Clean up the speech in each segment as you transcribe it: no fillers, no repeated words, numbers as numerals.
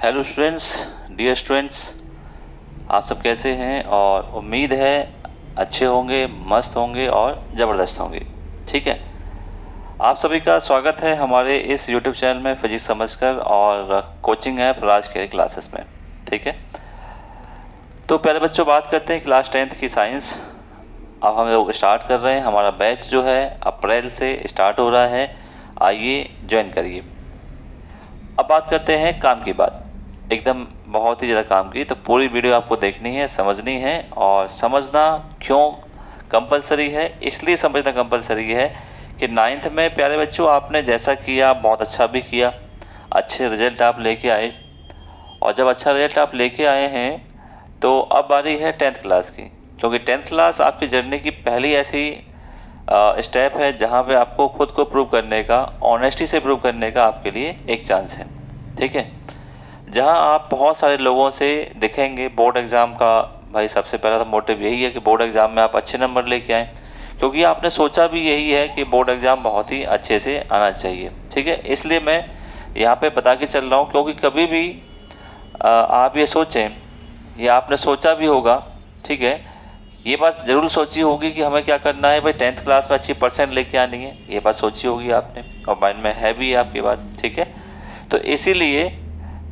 Hello students, dear students, आप सब कैसे हैं? और उम्मीद है अच्छे होंगे, मस्त होंगे और ज़बरदस्त होंगे। ठीक है, आप सभी का स्वागत है हमारे इस यूट्यूब चैनल में फिजिक्स समझकर और कोचिंग ऐप राज के क्लासेस में। ठीक है, तो पहले बच्चों बात करते हैं क्लास 10th की साइंस। अब हम लोग स्टार्ट कर रहे हैं, हमारा बैच जो है अप्रैल से स्टार्ट हो रहा है। आइए ज्वाइन करिए। अब बात करते हैं काम की बात, एकदम बहुत ही ज़्यादा काम की। तो पूरी वीडियो आपको देखनी है, समझनी है, और समझना क्यों कंपलसरी है, इसलिए समझना कंपलसरी है कि 9th में प्यारे बच्चों आपने जैसा किया बहुत अच्छा भी किया, अच्छे रिजल्ट आप लेके आए। और जब अच्छा रिजल्ट आप लेके आए हैं तो अब बारी है 10th क्लास की, क्योंकि 10th क्लास आपकी जर्नी की पहली ऐसी स्टेप है जहाँ पे आपको खुद को प्रूव करने का, ऑनेस्टी से प्रूव करने का आपके लिए एक चांस है। ठीक है, जहाँ आप बहुत सारे लोगों से दिखेंगे। बोर्ड एग्ज़ाम का भाई सबसे पहला तो मोटिव यही है कि बोर्ड एग्ज़ाम में आप अच्छे नंबर लेके आएँ, क्योंकि आपने सोचा भी यही है कि बोर्ड एग्ज़ाम बहुत ही अच्छे से आना चाहिए। ठीक है, इसलिए मैं यहाँ पे बता के चल रहा हूँ, क्योंकि कभी भी आप ये सोचें, ये आपने सोचा भी होगा, ठीक है, ये बात ज़रूर सोची होगी कि हमें क्या करना है भाई, 10th क्लास में अच्छी परसेंट लेके आनी है। ये बात सोची होगी आपने और माइंड में है भी आपकी बात। ठीक है, तो इसीलिए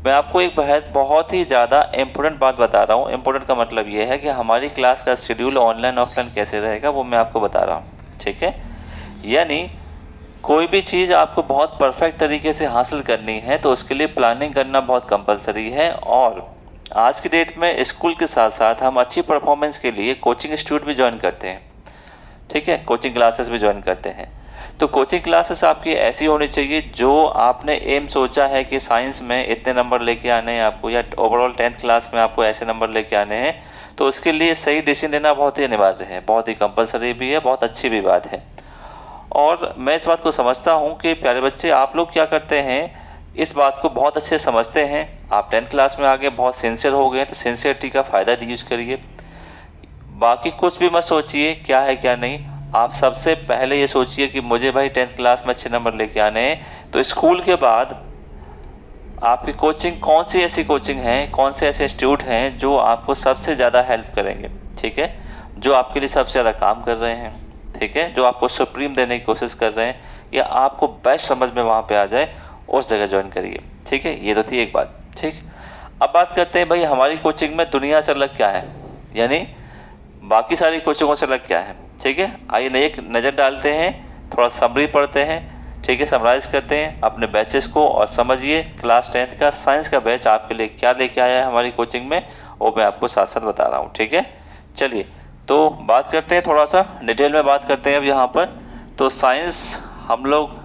मैं आपको एक बहुत ही ज़्यादा इम्पोर्टेंट बात बता रहा हूँ। इम्पोर्टेंट का मतलब ये है कि हमारी क्लास का शेड्यूल ऑनलाइन ऑफलाइन कैसे रहेगा वो मैं आपको बता रहा हूँ। ठीक है, यानी कोई भी चीज़ आपको बहुत परफेक्ट तरीके से हासिल करनी है तो उसके लिए प्लानिंग करना बहुत कंपलसरी है। और आज की डेट में स्कूल के साथ साथ हम अच्छी परफॉर्मेंस के लिए कोचिंग इंस्टीट्यूट भी ज्वाइन करते हैं। ठीक है, कोचिंग क्लासेस भी ज्वाइन करते हैं। तो कोचिंग क्लासेस आपकी ऐसी होनी चाहिए जो आपने एम सोचा है कि साइंस में इतने नंबर लेके आने हैं आपको, या ओवरऑल 10th क्लास में आपको ऐसे नंबर लेके आने हैं, तो उसके लिए सही डिसीजन लेना बहुत ही अनिवार्य है, बहुत ही कंपलसरी भी है, बहुत अच्छी भी बात है। और मैं इस बात को समझता हूँ कि प्यारे बच्चे आप लोग क्या करते हैं, इस बात को बहुत अच्छे से समझते हैं। आप 10th क्लास में आगे बहुत सिंसियर हो गए, तो सिंसियरिटी का फ़ायदा यूज़ करिए। बाकी कुछ भी मत सोचिए क्या है क्या नहीं, आप सबसे पहले ये सोचिए कि मुझे भाई 10th क्लास में अच्छे नंबर लेके आने हैं। तो स्कूल के बाद आपकी कोचिंग कौन सी ऐसी कोचिंग है, कौन से ऐसे इंस्टीट्यूट हैं जो आपको सबसे ज़्यादा हेल्प करेंगे। ठीक है, जो आपके लिए सबसे ज़्यादा काम कर रहे हैं, ठीक है, जो आपको सुप्रीम देने की कोशिश कर रहे हैं, या आपको बेस्ट समझ में वहाँ पे आ जाए, उस जगह ज्वाइन करिए। ठीक है, ये तो थी एक बात। ठीक, अब बात करते हैं भाई हमारी कोचिंग में दुनिया से अलग क्या है, यानी बाकी सारी कोचिंगों से अलग क्या है। ठीक है, आइए एक नज़र डालते हैं, थोड़ा समरी पढ़ते हैं। ठीक है, समराइज़ करते हैं अपने बैचेस को और समझिए क्लास 10th का साइंस का बैच आपके लिए क्या लेके आया है हमारी कोचिंग में, वो मैं आपको साथ साथ बता रहा हूँ। ठीक है, चलिए तो बात करते हैं, थोड़ा सा डिटेल में बात करते हैं अब यहाँ पर। तो साइंस हम लोग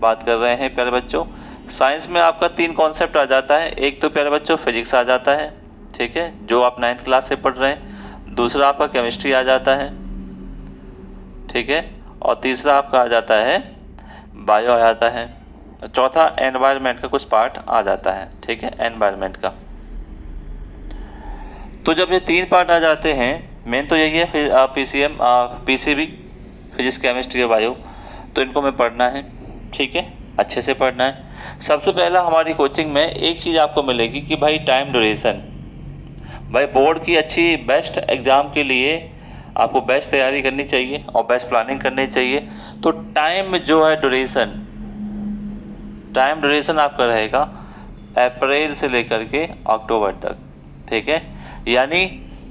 बात कर रहे हैं प्यारे बच्चों। साइंस में आपका 3 कॉन्सेप्ट आ जाता है। एक तो प्यारे बच्चों फिजिक्स आ जाता है, ठीक है, जो आप 9th क्लास से पढ़ रहे हैं। दूसरा आपका केमिस्ट्री आ जाता है, ठीक है, और तीसरा आपका आ जाता है बायो आ जाता है। चौथा एनवायरनमेंट का कुछ पार्ट आ जाता है। ठीक है, एनवायरनमेंट का। तो जब ये 3 पार्ट आ जाते हैं, मेन तो यही है फिर PCM PCB, फिजिक्स केमिस्ट्री और बायो, तो इनको हमें पढ़ना है। ठीक है, अच्छे से पढ़ना है। सबसे पहला हमारी कोचिंग में एक चीज़ आपको मिलेगी कि भाई टाइम ड्यूरेशन। भाई बोर्ड की अच्छी बेस्ट एग्ज़ाम के लिए आपको बेस्ट तैयारी करनी चाहिए और बेस्ट प्लानिंग करनी चाहिए। तो टाइम जो है टाइम ड्यूरेशन आपका रहेगा अप्रैल से लेकर के अक्टूबर तक। ठीक है, यानी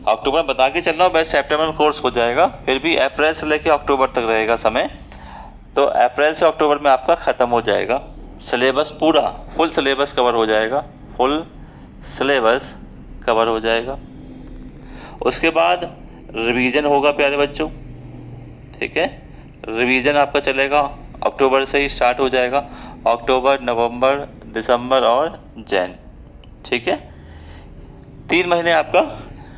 अक्टूबर में बता के चल रहा हूँ, बेस्ट सितंबर में कोर्स हो जाएगा, फिर भी अप्रैल से लेकर अक्टूबर तक रहेगा समय। तो अप्रैल से अक्टूबर में आपका ख़त्म हो जाएगा सिलेबस, पूरा फुल सिलेबस कवर हो जाएगा, फुल सिलेबस कवर हो जाएगा। उसके बाद रिवीजन होगा प्यारे बच्चों। ठीक है, रिवीजन आपका चलेगा, अक्टूबर से ही स्टार्ट हो जाएगा, अक्टूबर, नवंबर, दिसंबर और जैन। ठीक है, 3 महीने आपका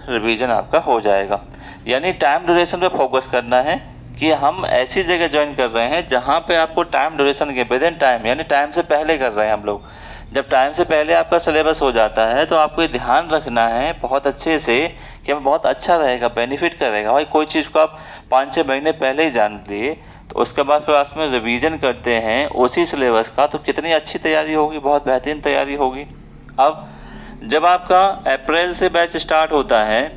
रिवीजन आपका हो जाएगा। यानी टाइम ड्यूरेशन पे फोकस करना है कि हम ऐसी जगह ज्वाइन कर रहे हैं जहाँ पे आपको टाइम ड्यूरेशन के विद इन टाइम, यानी टाइम से पहले कर रहे हैं हम लोग। जब टाइम से पहले आपका सिलेबस हो जाता है तो आपको ये ध्यान रखना है बहुत अच्छे से कि हमें बहुत अच्छा रहेगा, बेनिफिट करेगा। भाई कोई चीज़ को आप 5-6 महीने पहले ही जान लिए तो उसके बाद फिर क्लास में रिवीजन करते हैं उसी सिलेबस का, तो कितनी अच्छी तैयारी होगी, बहुत बेहतरीन तैयारी होगी। अब जब आपका अप्रैल से बैच स्टार्ट होता है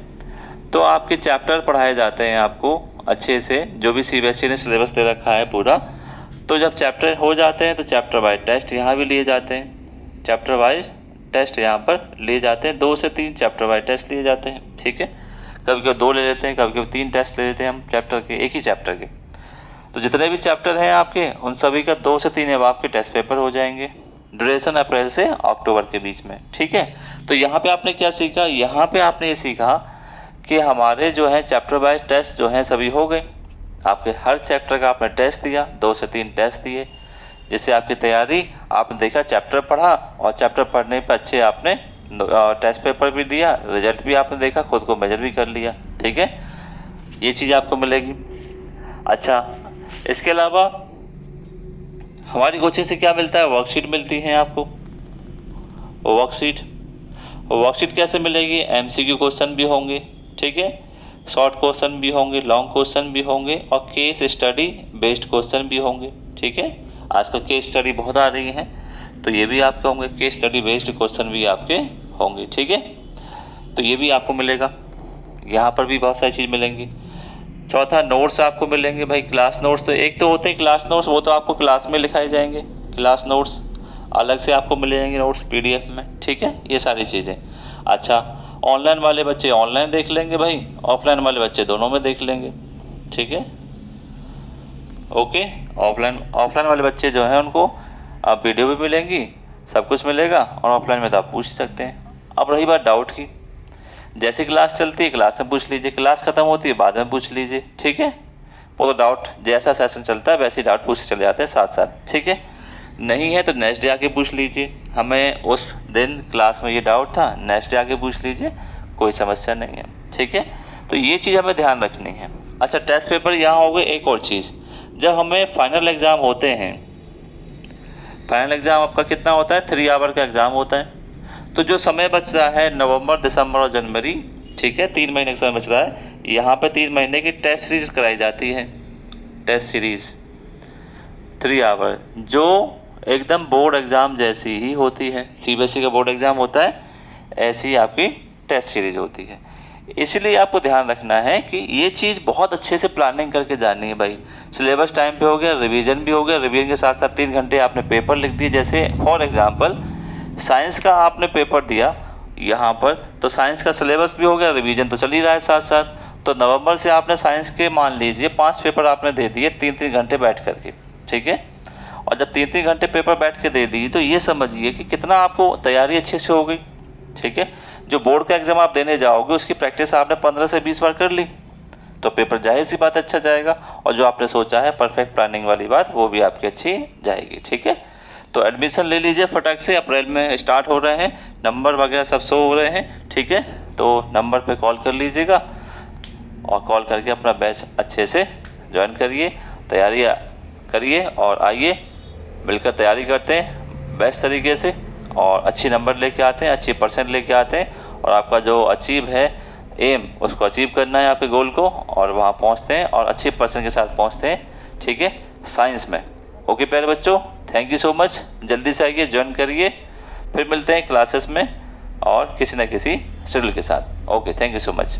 तो आपके चैप्टर पढ़ाए जाते हैं आपको अच्छे से, जो भी CBSE ने सिलेबस दे रखा है पूरा। तो जब चैप्टर हो जाते हैं तो चैप्टर वाइज टेस्ट यहाँ भी लिए जाते हैं, चैप्टर वाइज टेस्ट यहाँ पर लिए जाते हैं, 2 से 3 चैप्टर वाइज टेस्ट लिए जाते हैं, ठीक है। कभी कभी 2 ले लेते हैं, कभी कभी 3 टेस्ट ले लेते हैं हम चैप्टर के, एक ही चैप्टर के। तो जितने भी चैप्टर हैं आपके उन सभी का 2 से 3 अब आपके टेस्ट पेपर हो जाएंगे, ड्यूरेशन अप्रैल से अक्टूबर के बीच में, ठीक है। तो यहाँ पे आपने क्या सीखा, यहाँ पे आपने ये सीखा कि हमारे जो है चैप्टर वाइज टेस्ट जो हैं सभी हो गए। आपके हर चैप्टर का आपने टेस्ट दिया, 2 से 3 टेस्ट दिए, जिससे आपकी तैयारी आपने देखा, चैप्टर पढ़ा और चैप्टर पढ़ने पर अच्छे आपने टेस्ट पेपर भी दिया, रिजल्ट भी आपने देखा, खुद को मेजर भी कर लिया, ठीक है। ये चीज़ आपको मिलेगी। अच्छा, इसके अलावा हमारी कोचिंग से क्या मिलता है, वर्कशीट मिलती हैं आपको। वर्कशीट कैसे मिलेगी, MCQ क्वेश्चन भी होंगे, ठीक है, शॉर्ट क्वेश्चन भी होंगे, लॉन्ग क्वेश्चन भी होंगे और केस स्टडी बेस्ड क्वेश्चन भी होंगे, ठीक है। आजकल केस स्टडी बहुत आ रही हैं तो ये भी आपके होंगे, केस स्टडी बेस्ड क्वेश्चन भी आपके होंगे, ठीक है। तो ये भी आपको मिलेगा, यहाँ पर भी बहुत सारी चीज़ मिलेंगी। चौथा, नोट्स आपको मिलेंगे भाई। क्लास नोट्स तो एक तो होते हैं क्लास नोट्स, वो तो आपको क्लास में लिखाए जाएंगे, क्लास नोट्स अलग से आपको मिल जाएंगे नोट्स PDF में, ठीक है, ये सारी चीज़ें। अच्छा, ऑनलाइन वाले बच्चे ऑनलाइन देख लेंगे भाई, ऑफलाइन वाले बच्चे दोनों में देख लेंगे, ठीक है, ओके। ऑफलाइन वाले बच्चे जो हैं उनको आप वीडियो भी मिलेंगी, सब कुछ मिलेगा, और ऑफलाइन में तो आप पूछ सकते हैं। अब रही बात डाउट की, जैसे क्लास चलती है क्लास में पूछ लीजिए, क्लास खत्म होती है बाद में पूछ लीजिए, ठीक है। वो तो डाउट जैसा सेशन चलता है वैसे ही डाउट पूछते चले जाते हैं साथ साथ, ठीक है। नहीं है तो नेक्स्ट डे आके पूछ लीजिए, हमें उस दिन क्लास में ये डाउट था, नेक्स्ट डे आके पूछ लीजिए, कोई समस्या नहीं है, ठीक है। तो ये चीज़ हमें ध्यान रखनी है। अच्छा, टेस्ट पेपर यहाँ हो गए। एक और चीज़, जब हमें फाइनल एग्ज़ाम होते हैं, फाइनल एग्ज़ाम आपका कितना होता है, 3 आवर का एग्ज़ाम होता है। तो जो समय बच रहा है नवंबर, दिसंबर और जनवरी, ठीक है, 3 महीने का समय बच रहा है, यहाँ पे 3 महीने की टेस्ट सीरीज कराई जाती है, टेस्ट सीरीज 3 आवर, जो एकदम बोर्ड एग्ज़ाम जैसी ही होती है। CBSE का बोर्ड एग्ज़ाम होता है, ऐसी ही आपकी टेस्ट सीरीज होती है। इसलिए आपको ध्यान रखना है कि ये चीज़ बहुत अच्छे से प्लानिंग करके जानी है भाई। सिलेबस टाइम पे हो गया, रिवीजन भी हो गया, रिवीजन के साथ साथ 3 घंटे आपने पेपर लिख दिए। जैसे फॉर एग्जांपल साइंस का आपने पेपर दिया यहाँ पर, तो साइंस का सिलेबस भी हो गया, रिवीजन तो चल ही रहा है साथ साथ। तो नवंबर से आपने साइंस के मान लीजिए 5 पेपर आपने दे दिए 3-3 घंटे बैठ करके, ठीक है। और जब 3-3 घंटे पेपर बैठ के दे दिए तो ये समझिए कि कितना आपको तैयारी अच्छे से हो गई, ठीक है। जो बोर्ड का एग्ज़ाम आप देने जाओगे उसकी प्रैक्टिस आपने 15 से 20 बार कर ली, तो पेपर जाहिर सी बात अच्छा जाएगा, और जो आपने सोचा है परफेक्ट प्लानिंग वाली बात वो भी आपकी अच्छी जाएगी, ठीक है। तो एडमिशन ले लीजिए फटाक से, अप्रैल में स्टार्ट हो रहे हैं, नंबर वगैरह सब शो हो रहे हैं, ठीक है। तो नंबर पे कॉल कर लीजिएगा और कॉल करके अपना बैच अच्छे से ज्वाइन करिए, तैयारी करिए और आइए मिलकर तैयारी करते हैं बेस्ट तरीके से, और अच्छी नंबर लेके आते हैं, अच्छी परसेंट लेके आते हैं, और आपका जो अचीव है एम उसको अचीव करना है आपके गोल को, और वहाँ पहुँचते हैं और अच्छी परसेंट के साथ पहुँचते हैं, ठीक है, साइंस में। ओके प्यारे बच्चों, थैंक यू सो मच, जल्दी से आइए ज्वाइन करिए, फिर मिलते हैं क्लासेस में और किसी न किसी शेड्यूल के साथ। Okay, thank you so much.